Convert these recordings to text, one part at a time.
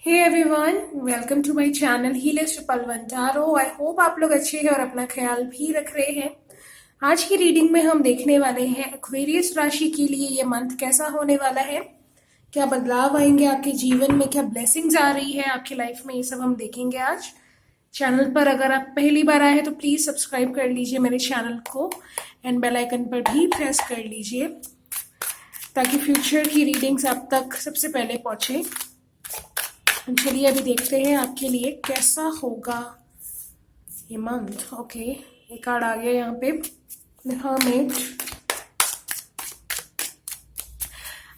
Hey everyone, welcome to my channel healers पलवंटारो। I hope आप लोग अच्छे हैं और अपना ख्याल भी रख रहे हैं। आज की रीडिंग में हम देखने वाले हैं एक्वेरियस राशि के लिए ये मंथ कैसा होने वाला है, क्या बदलाव आएंगे आपके जीवन में, क्या ब्लेसिंग्स आ रही है आपकी लाइफ में, ये सब हम देखेंगे आज। चैनल पर अगर आप पहली बार आए हैं तो प्लीज सब्सक्राइब कर लीजिए मेरे चैनल को एंड बेल आइकन पर भी प्रेस कर लीजिए ताकि फ्यूचर की रीडिंग्स आप तक सबसे पहले पहुंचे। चलिए अभी देखते हैं आपके लिए कैसा होगा ये मंथ। ओके, ये कार्ड आ गया यहाँ पे, हर्मिट।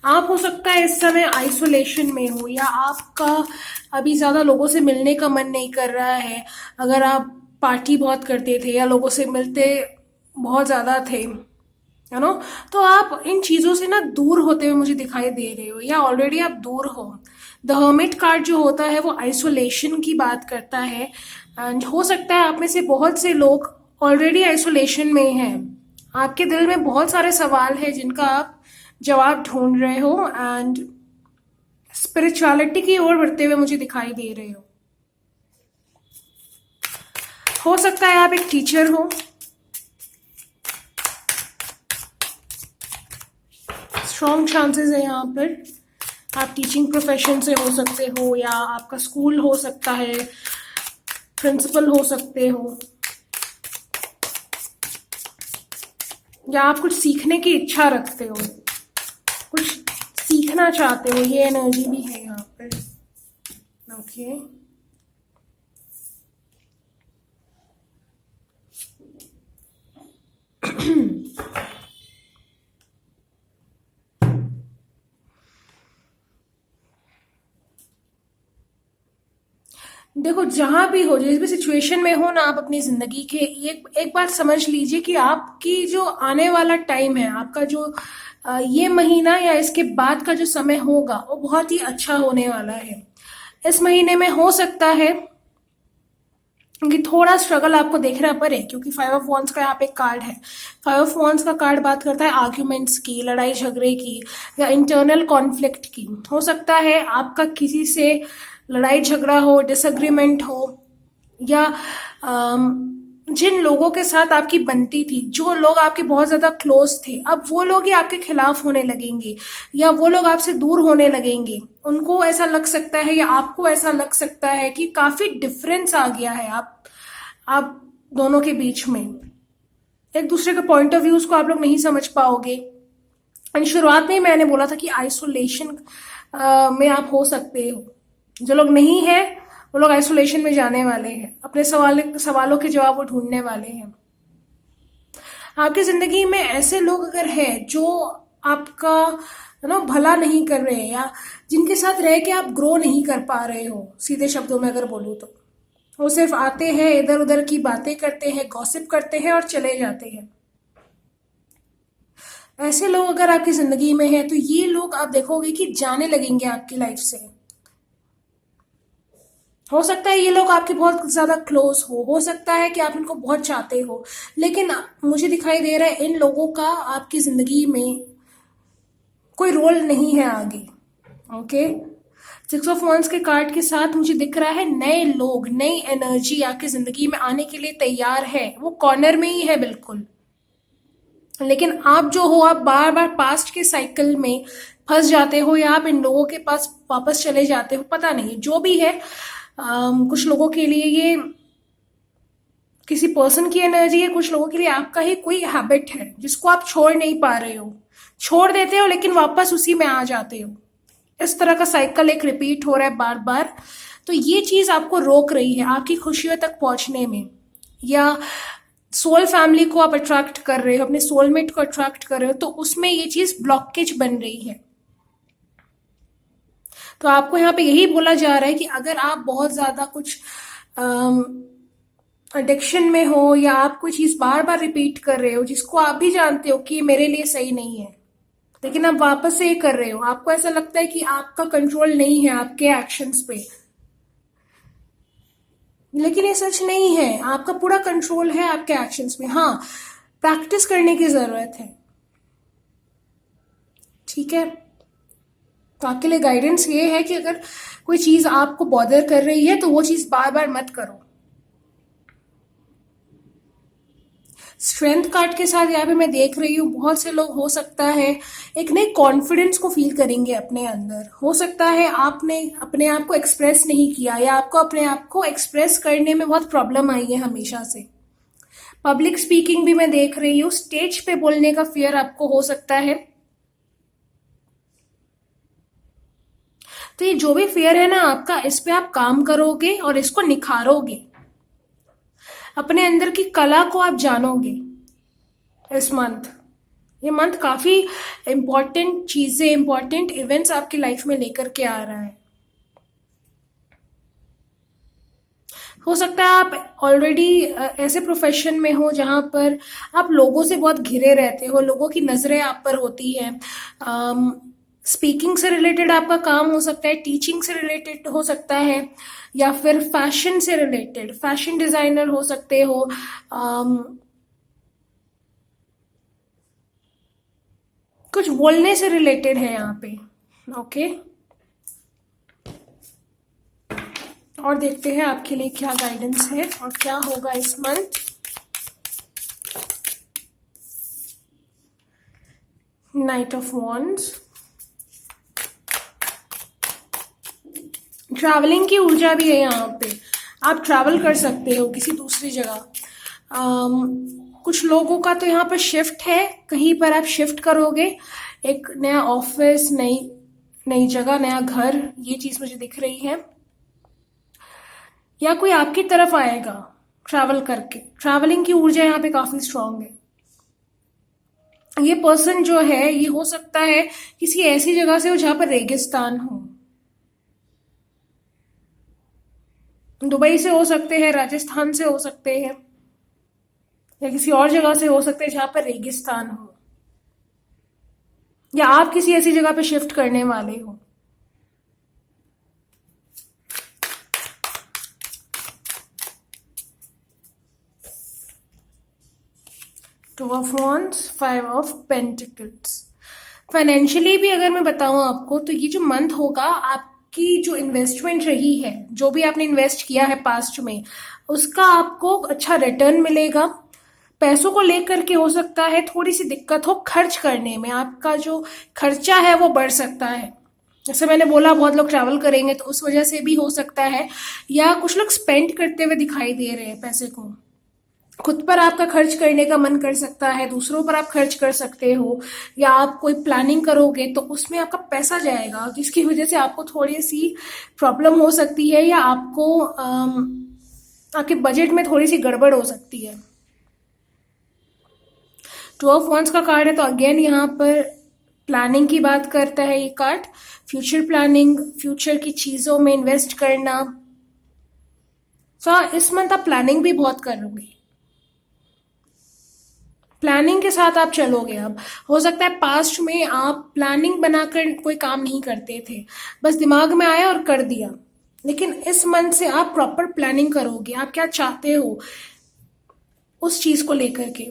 आप हो सकता है इस समय आइसोलेशन में हो या आपका अभी ज्यादा लोगों से मिलने का मन नहीं कर रहा है। अगर आप पार्टी बहुत करते थे या लोगों से मिलते बहुत ज्यादा थे, यू नो, तो आप इन चीजों से ना दूर होते हुए मुझे दिखाई दे रहे हो या ऑलरेडी आप दूर हो। द हर्मिट कार्ड जो होता है वो आइसोलेशन की बात करता है एंड हो सकता है आप में से बहुत से लोग ऑलरेडी आइसोलेशन में हैं। आपके दिल में बहुत सारे सवाल हैं जिनका आप जवाब ढूंढ रहे हो एंड स्पिरिचुअलिटी की ओर बढ़ते हुए मुझे दिखाई दे रहे हो सकता है आप एक टीचर हो, स्ट्रॉन्ग चांसेस है यहाँ पर। आप टीचिंग प्रोफेशन से हो सकते हो या आपका स्कूल हो सकता है, प्रिंसिपल हो सकते हो या आप कुछ सीखने की इच्छा रखते हो, कुछ सीखना चाहते हो, ये एनर्जी भी है यहाँ पर। ओके, देखो जहां भी हो, जिस भी सिचुएशन में हो ना आप अपनी जिंदगी के, एक बात समझ लीजिए कि आपकी जो आने वाला टाइम है, आपका जो ये महीना या इसके बाद का जो समय होगा वो बहुत ही अच्छा होने वाला है। इस महीने में हो सकता है कि थोड़ा स्ट्रगल आपको देखना पड़े क्योंकि 5 ऑफ वॉन्ड्स का यहाँ पे कार्ड है। 5 ऑफ वॉन्ड्स का कार्ड बात करता है आर्ग्यूमेंट्स की, लड़ाई झगड़े की या इंटरनल कॉन्फ्लिक्ट की। हो सकता है आपका किसी से लड़ाई झगड़ा हो, डिसएग्रीमेंट हो या जिन लोगों के साथ आपकी बनती थी, जो लोग आपके बहुत ज्यादा क्लोज थे, अब वो लोग ही आपके खिलाफ होने लगेंगे या वो लोग आपसे दूर होने लगेंगे। उनको ऐसा लग सकता है या आपको ऐसा लग सकता है कि काफी डिफरेंस आ गया है आप दोनों के बीच में। एक दूसरे के पॉइंट ऑफ व्यूज को आप लोग नहीं समझ पाओगे। शुरुआत में ही मैंने बोला था कि आइसोलेशन में आप हो सकते हो। जो लोग नहीं है वो लोग आइसोलेशन में जाने वाले हैं, अपने सवालों के जवाब वो ढूंढने वाले हैं। आपकी जिंदगी में ऐसे लोग अगर हैं जो आपका भला नहीं कर रहे हैं या जिनके साथ रह के आप ग्रो नहीं कर पा रहे हो, सीधे शब्दों में अगर बोलूं तो वो सिर्फ आते हैं, इधर उधर की बातें करते हैं, गॉसिप करते हैं और चले जाते हैं। ऐसे लोग अगर आपकी जिंदगी में हैं तो ये लोग आप देखोगे कि जाने लगेंगे आपकी लाइफ से। हो सकता है ये लोग आपके बहुत ज्यादा क्लोज हो सकता है कि आप इनको बहुत चाहते हो, लेकिन मुझे दिखाई दे रहा है इन लोगों का आपकी जिंदगी में कोई रोल नहीं है आगे। ओके, 6 ऑफ वॉन्ड्स के कार्ड के साथ मुझे दिख रहा है नए लोग, नई एनर्जी आपकी जिंदगी में आने के लिए तैयार है। वो कॉर्नर में ही है बिल्कुल, लेकिन आप जो हो, आप बार बार पास्ट के साइकिल में फंस जाते हो या आप इन लोगों के पास वापस चले जाते हो, पता नहीं जो भी है। कुछ लोगों के लिए ये किसी पर्सन की एनर्जी है, कुछ लोगों के लिए आपका ही कोई हैबिट है जिसको आप छोड़ नहीं पा रहे हो, छोड़ देते हो लेकिन वापस उसी में आ जाते हो। इस तरह का साइकिल एक रिपीट हो रहा है बार बार। तो ये चीज आपको रोक रही है आपकी खुशियों तक पहुंचने में, या सोल फैमिली को आप अट्रैक्ट कर रहे हो, अपने सोलमेट को अट्रैक्ट कर रहे हो, तो उसमें ये चीज ब्लॉकेज बन रही है। तो आपको यहाँ पे यही बोला जा रहा है कि अगर आप बहुत ज्यादा कुछ एडिक्शन में हो या आप कोई चीज बार बार रिपीट कर रहे हो जिसको आप भी जानते हो कि मेरे लिए सही नहीं है, लेकिन आप वापस से ये कर रहे हो, आपको ऐसा लगता है कि आपका कंट्रोल नहीं है आपके एक्शंस पे, लेकिन ये सच नहीं है। आपका पूरा कंट्रोल है आपके एक्शंस में। हाँ, प्रैक्टिस करने की जरूरत है, ठीक है। तो आपके लिए गाइडेंस ये है कि अगर कोई चीज आपको बॉदर कर रही है तो वो चीज बार बार मत करो। स्ट्रेंथ कार्ड के साथ यहाँ पे मैं देख रही हूँ बहुत से लोग, हो सकता है एक नए कॉन्फिडेंस को फील करेंगे अपने अंदर। हो सकता है आपने अपने आप को एक्सप्रेस नहीं किया, या आपको अपने आप को एक्सप्रेस करने में बहुत प्रॉब्लम आई है हमेशा से। पब्लिक स्पीकिंग भी मैं देख रही हूँ, स्टेज पे बोलने का फियर आपको हो सकता है। तो ये जो भी फियर है ना आपका, इस पे आप काम करोगे और इसको निखारोगे, अपने अंदर की कला को आप जानोगे इस मंथ। ये मंथ काफी इंपॉर्टेंट चीजें, इंपॉर्टेंट इवेंट्स आपकी लाइफ में लेकर के आ रहा है। हो सकता है आप ऑलरेडी ऐसे प्रोफेशन में हो जहां पर आप लोगों से बहुत घिरे रहते हो, लोगों की नजरें आप पर होती है। स्पीकिंग से रिलेटेड आपका काम हो सकता है, टीचिंग से रिलेटेड हो सकता है, या फिर फैशन से रिलेटेड, फैशन डिजाइनर हो सकते हो। कुछ बोलने से रिलेटेड है यहाँ पे। ओके, और देखते हैं आपके लिए क्या गाइडेंस है और क्या होगा इस month. Night of wands, travelling की ऊर्जा भी है यहाँ पे। आप ट्रैवल कर सकते हो किसी दूसरी जगह। कुछ लोगों का तो यहाँ पर शिफ्ट है, कहीं पर आप शिफ्ट करोगे, एक नया ऑफिस, नई नई जगह, नया घर, ये चीज मुझे दिख रही है। या कोई आपकी तरफ आएगा ट्रैवल करके। ट्रैवलिंग की ऊर्जा यहाँ पे काफी स्ट्रांग है। ये पर्सन जो है, ये हो सकता है किसी ऐसी जगह से हो जहां पर रेगिस्तान हो। दुबई से हो सकते हैं, राजस्थान से हो सकते हैं, या किसी और जगह से हो सकते हैं जहां पर रेगिस्तान हो, या आप किसी ऐसी जगह पे शिफ्ट करने वाले हो। Two of wands, five of pentacles. Financially भी अगर मैं बताऊं आपको, तो ये जो मंथ होगा, आपकी जो इन्वेस्टमेंट रही है, जो भी आपने इन्वेस्ट किया है पास्ट में, उसका आपको अच्छा रिटर्न मिलेगा। पैसों को लेकर के हो सकता है थोड़ी सी दिक्कत हो खर्च करने में, आपका जो खर्चा है वो बढ़ सकता है। जैसे मैंने बोला, बहुत लोग ट्रैवल करेंगे तो उस वजह से भी हो सकता है, या कुछ लोग स्पेंड करते हुए दिखाई दे रहे हैं पैसे को। खुद पर आपका खर्च करने का मन कर सकता है, दूसरों पर आप खर्च कर सकते हो, या आप कोई प्लानिंग करोगे तो उसमें आपका पैसा जाएगा, जिसकी वजह से आपको थोड़ी सी प्रॉब्लम हो सकती है, या आपको आपके बजट में थोड़ी सी गड़बड़ हो सकती है। टू ऑफ वंस का कार्ड है, तो अगेन यहाँ पर प्लानिंग की बात करता है ये कार्ड। फ्यूचर प्लानिंग, फ्यूचर की चीजों में इन्वेस्ट करना। तो इस मंथ आप प्लानिंग भी बहुत करोगे, प्लानिंग के साथ आप चलोगे। अब हो सकता है पास्ट में आप प्लानिंग बनाकर कोई काम नहीं करते थे, बस दिमाग में आया और कर दिया, लेकिन इस मंथ से आप प्रॉपर प्लानिंग करोगे, आप क्या चाहते हो उस चीज को लेकर के।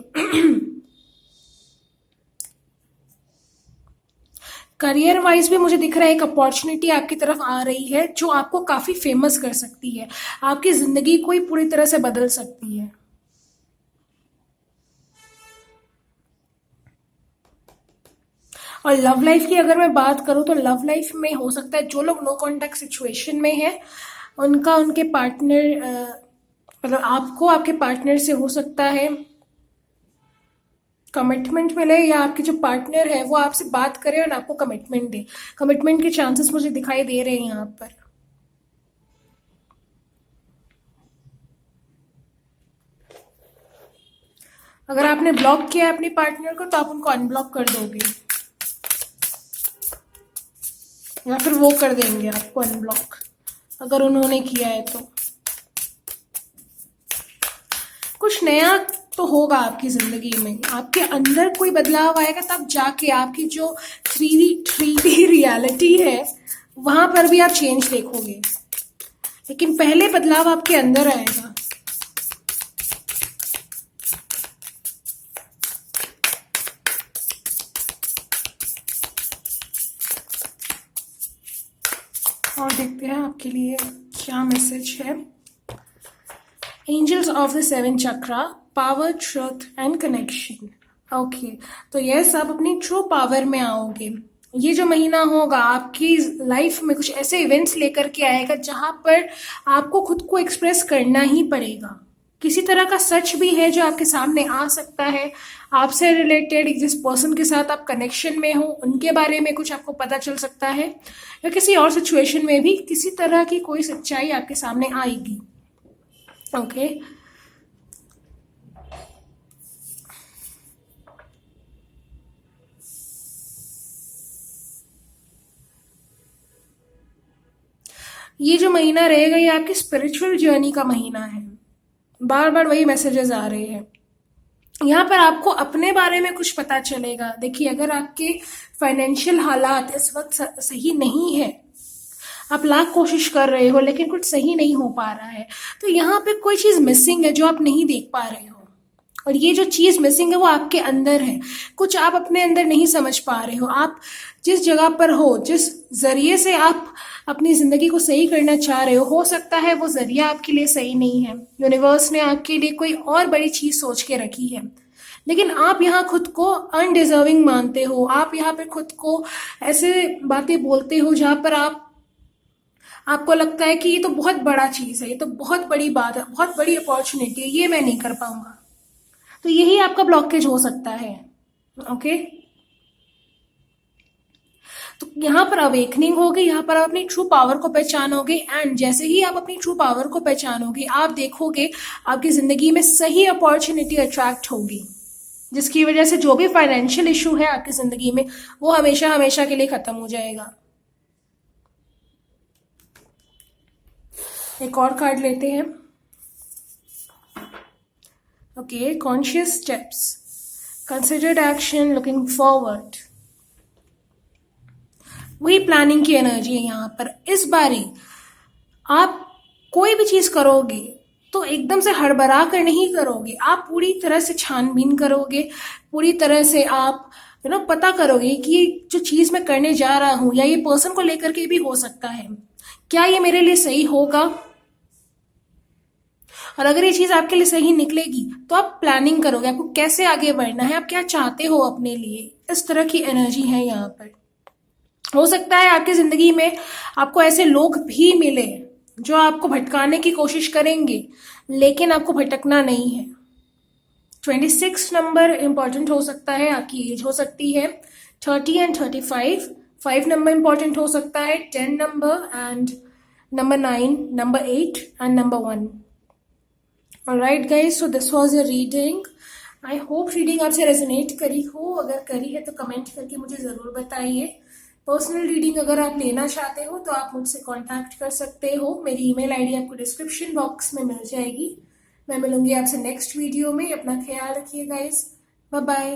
करियर वाइज भी मुझे दिख रहा है एक अपॉर्चुनिटी आपकी तरफ आ रही है, जो आपको काफी फेमस कर सकती है, आपकी जिंदगी को ही पूरी तरह से बदल सकती है। और लव लाइफ की अगर मैं बात करूं, तो लव लाइफ में हो सकता है जो लोग नो कॉन्टेक्ट सिचुएशन में है, उनका उनके पार्टनर, मतलब आपको आपके पार्टनर से हो सकता है कमिटमेंट मिले, या आपके जो पार्टनर है वो आपसे बात करे और आपको कमिटमेंट दे। कमिटमेंट के चांसेस मुझे दिखाई दे रहे हैं यहाँ पर। अगर आपने ब्लॉक किया है अपने पार्टनर को, तो आप उनको अनब्लॉक कर दोगे, या फिर वो कर देंगे आपको अनब्लॉक, अगर उन्होंने किया है तो। कुछ नया तो होगा आपकी जिंदगी में, आपके अंदर कोई बदलाव आएगा, तब जाके आपकी जो थ्री डी रियलिटी है वहां पर भी आप चेंज देखोगे, लेकिन पहले बदलाव आपके अंदर आएगा। देखते हैं आपके लिए क्या मैसेज है। Angels of the seven chakra, power, truth and connection. Okay, तो यस, आप अपनी ट्रू पावर में आओगे। ये जो महीना होगा आपकी लाइफ में कुछ ऐसे इवेंट्स लेकर के आएगा जहां पर आपको खुद को एक्सप्रेस करना ही पड़ेगा। किसी तरह का सच भी है जो आपके सामने आ सकता है, आपसे रिलेटेड जिस पर्सन के साथ आप कनेक्शन में हो उनके बारे में कुछ आपको पता चल सकता है, या किसी और सिचुएशन में भी किसी तरह की कोई सच्चाई आपके सामने आएगी। ओके, ये जो महीना रहेगा ये आपकी स्पिरिचुअल जर्नी का महीना है। बार बार वही मैसेजेस आ रहे हैं। यहाँ पर आपको अपने बारे में कुछ पता चलेगा। देखिए, अगर आपके फाइनेंशियल हालात इस वक्त सही नहीं है, आप लाख कोशिश कर रहे हो लेकिन कुछ सही नहीं हो पा रहा है, तो यहाँ पे कोई चीज मिसिंग है जो आप नहीं देख पा रहे हो। और ये जो चीज मिसिंग है वो आपके अंदर है। कुछ आप अपने अंदर नहीं समझ पा रहे हो। आप जिस जगह पर हो, जिस जरिए से आप अपनी जिंदगी को सही करना चाह रहे हो सकता है वो जरिया आपके लिए सही नहीं है। यूनिवर्स ने आपके लिए कोई और बड़ी चीज सोच के रखी है, लेकिन आप यहाँ खुद को अनडिजर्विंग मानते हो। आप यहाँ पे खुद को ऐसे बातें बोलते हो जहां पर आपको लगता है कि ये तो बहुत बड़ा चीज है, ये तो बहुत बड़ी बात है, बहुत बड़ी अपॉर्चुनिटी है, ये मैं नहीं कर पाऊंगा। तो यही आपका ब्लॉकेज हो सकता है। ओके, तो यहाँ पर अवेकनिंग होगी, यहाँ पर आप अपनी ट्रू पावर को पहचानोगे। एंड जैसे ही आप अपनी ट्रू पावर को पहचानोगे, आप देखोगे आपकी जिंदगी में सही अपॉर्चुनिटी अट्रैक्ट होगी, जिसकी वजह से जो भी फाइनेंशियल इशू है आपकी जिंदगी में वो हमेशा हमेशा के लिए खत्म हो जाएगा। एक और कार्ड लेते हैं। Okay, conscious steps, considered action, looking forward. वही प्लानिंग की एनर्जी है यहाँ पर। इस बारी आप कोई भी चीज करोगे तो एकदम से हड़बड़ा कर नहीं करोगे। आप पूरी तरह से छानबीन करोगे, पूरी तरह से आप पता करोगे कि ये जो चीज मैं करने जा रहा हूं या ये पर्सन को लेकर के भी हो सकता है, क्या ये मेरे लिए सही होगा। और अगर ये चीज आपके लिए सही निकलेगी तो आप प्लानिंग करोगे, आपको कैसे आगे बढ़ना है, आप क्या चाहते हो अपने लिए। इस तरह की एनर्जी है यहाँ पर। हो सकता है आपकी जिंदगी में आपको ऐसे लोग भी मिले जो आपको भटकाने की कोशिश करेंगे, लेकिन आपको भटकना नहीं है। 26 नंबर इंपॉर्टेंट हो सकता है, आपकी एज हो सकती है 30 एंड 35। 5 नंबर इंपॉर्टेंट हो सकता है, 10 number and number 9, number 8 and number 1। Alright guys, so this was your reading. I hope reading आपसे रेजोनेट करी हो। अगर करी है तो कमेंट करके मुझे जरूर बताइए। पर्सनल रीडिंग अगर आप लेना चाहते हो तो आप मुझसे कांटेक्ट कर सकते हो। मेरी ईमेल आईडी आपको डिस्क्रिप्शन बॉक्स में मिल जाएगी। मैं मिलूंगी आपसे नेक्स्ट वीडियो में। अपना ख्याल रखिए गाइस, बाय बाय।